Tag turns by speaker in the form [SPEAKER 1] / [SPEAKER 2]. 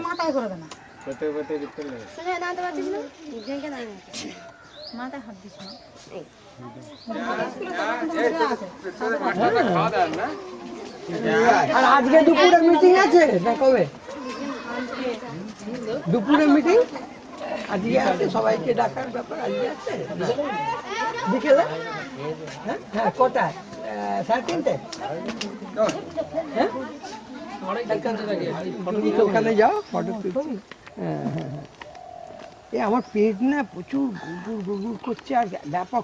[SPEAKER 1] মাথায় করে দেনা মাথায় হাত দিস না
[SPEAKER 2] আর আজকে দুপুরে মিটিং আছে না কবে দুপুরে মিটিং আজকে আছে সবাইকে ডাকার ব্যাপার আজকে আছে বিকেলে হ্যাঁ কোটায় 3:30 হ্যাঁ ওখানে যাও ফটো তুলছি হ্যাঁ আমার পেট না প্রচুর গুড়গুড় করছে আর ব্যাপক